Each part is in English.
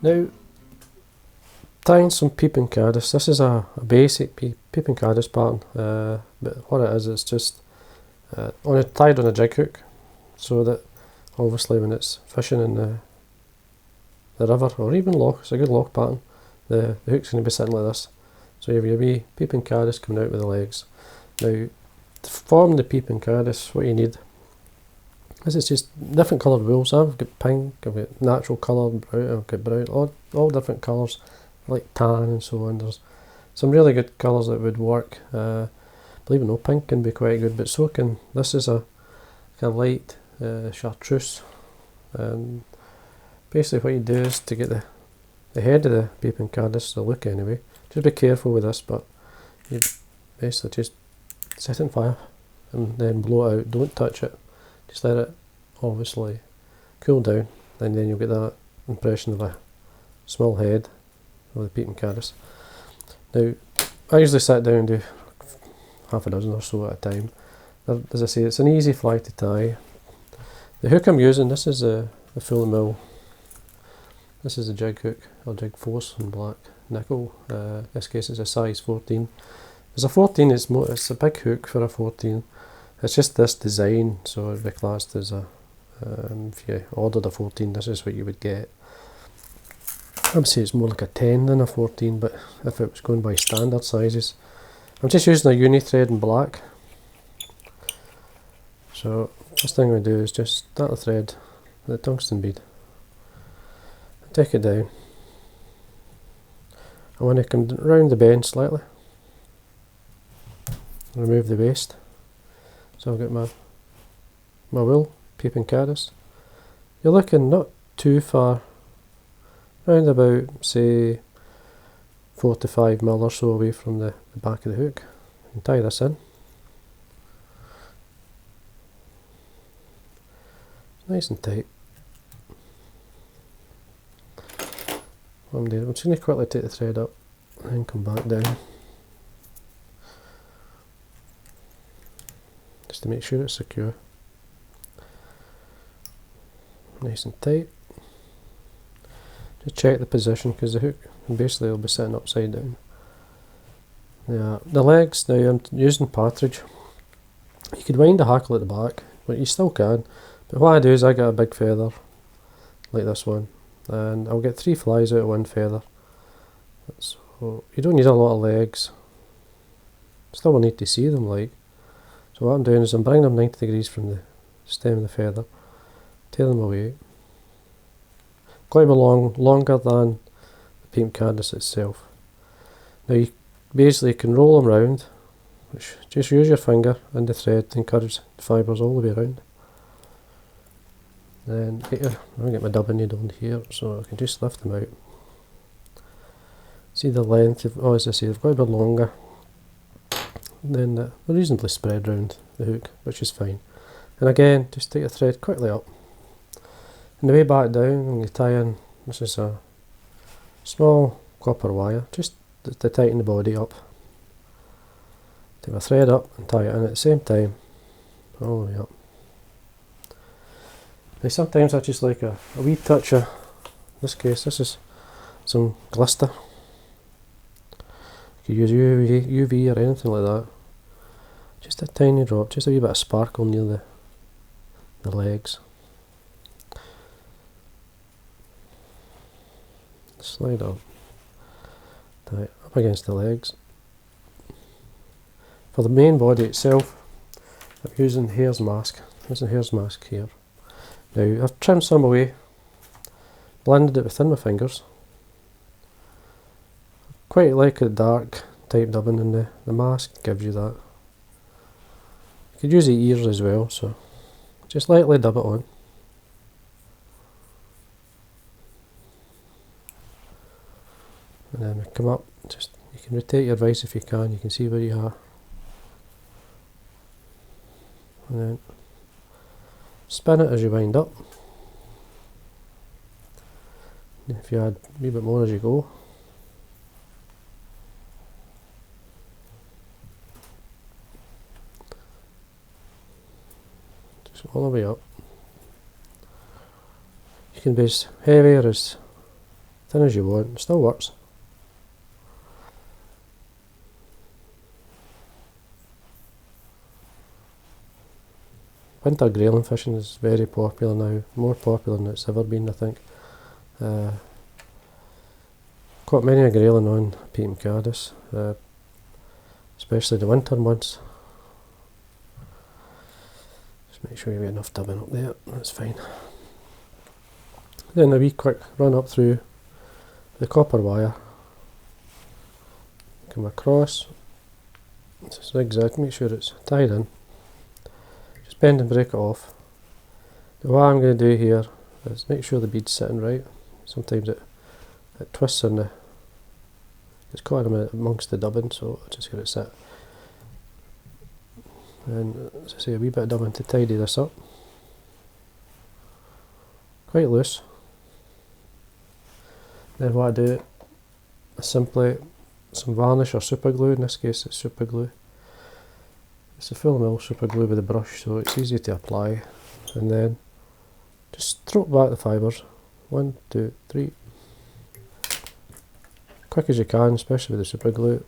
Now, tying some Peeping Caddis. This is a basic Peeping Caddis pattern, but what it is, it's just tied on a jig hook, so that obviously when it's fishing in the river or even loch, it's a good loch pattern, the hook's going to be sitting like this. So you have your wee Peeping Caddis coming out with the legs. Now, to form the Peeping Caddis, what you need is just different coloured wools. I've got pink, I've got natural colour, brown, I've got brown, all different colours, like tan and so on. There's some really good colours that would work. Believe it or not, pink can be quite good, but so can, this is a kind of light chartreuse. And basically what you do is to get the head of the Peeping Caddis, the look anyway, just be careful with this, but you basically just set it on fire and then blow it out. Don't touch it, just let it obviously cool down, and then you'll get that impression of a small head of the Peeping Caddis. Now, I usually sit down and do half a dozen or so at a time. As I say, it's an easy fly to tie. The hook I'm using, this is the full mill. This is the jig hook, or jig force in black nickel. In this case it's a size 14. As a 14, it's a big hook for a 14. It's just this design, so it'd be classed as a, if you ordered a 14, this is what you would get. I would say it's more like a 10 than a 14, but if it was going by standard sizes. I'm just using a uni thread in black. So first thing we do is just start the thread with the tungsten bead. Take it down. I want to come round the bend slightly. Remove the waste. So I've got my wool, Peeping Caddis. You're looking not too far, round about say 4 to 5 mil or so away from the back of the hook, and tie this in. Nice and tight. What I'm doing, I'm just going to quickly take the thread up and then come back down, just to make sure it's secure. Nice and tight. Just check the position, because the hook basically will be sitting upside down. Yeah, the legs, now I'm using Partridge. You could wind a hackle at the back, but you still can. But what I do is I get a big feather, like this one, and I'll get 3 flies out of one feather. So you don't need a lot of legs. Still will need to see them, like. So what I'm doing is I'm bringing them 90 degrees from the stem of the feather, tail them away. Got to be longer than the Peeping Caddis itself. Now you basically can roll them round, which just use your finger and the thread to encourage the fibres all the way around. Then I'll get my dubbing needle in here, so I can just lift them out. See the length of, as I say, they've got to be longer. Then they're reasonably spread round the hook, which is fine. And again, just take the thread quickly up. And the way back down, I'm going to tie in, this is a small copper wire, just to tighten the body up. Take my thread up and tie it in at the same time, all the way up. Now sometimes I just like a wee touch of, in this case this is some glister. You could use UV or anything like that. Just a tiny drop, just a wee bit of sparkle near the legs. Slide up, tie it up against the legs. For the main body itself, I'm using Hare's mask. There's a Hare's mask here. Now I've trimmed some away, blended it within my fingers. Quite like a dark type dubbing, and the mask gives you that. You could use the ears as well, so just lightly dub it on. And then we come up, just you can rotate your vise if you can see where you are. And then spin it as you wind up. And if you add a wee bit more as you go. Just all the way up. You can be as heavy or as thin as you want, it still works. Winter grayling fishing is very popular now, more popular than it's ever been, I think. Caught many a grayling on Peeping Caddis, especially the winter months. Just make sure you get enough dubbing up there, that's fine. Then a wee quick run up through the copper wire, come across, zigzag, make sure it's tied in. Bend and break it off. Now what I'm going to do here is make sure the bead's sitting right. Sometimes it twists in the, it's caught amongst the dubbing, so I just get it set. And as I say, a wee bit of dubbing to tidy this up. Quite loose. Then what I do is simply some varnish or super glue, in this case it's super glue. It's a full mill super glue with a brush, so it's easy to apply, and then just stroke back the fibres, 1, 2, 3, quick as you can, especially with the super glue.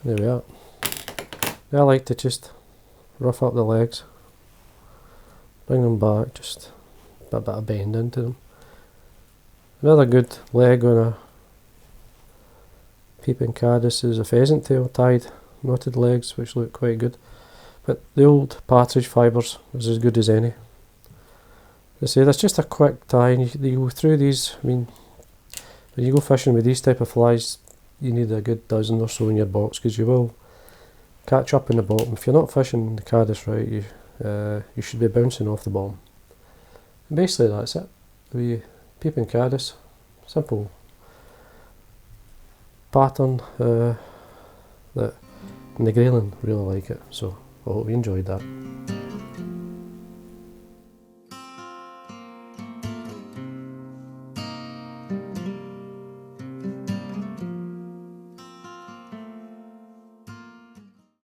There we are. Now I like to just rough up the legs, bring them back, just a bit of bend into them. Another good leg on a Peeping Caddis is a pheasant tail tied. Knotted legs, which look quite good, but the old Partridge fibres is as good as any. I say that's just a quick tie, and you go through these. I mean, when you go fishing with these type of flies, you need a good dozen or so in your box, because you will catch up in the bottom. If you're not fishing the caddis right, you should be bouncing off the bottom. And basically that's it. The Peeping Caddis, simple pattern that. And the grayling really like it, so I hope you enjoyed that.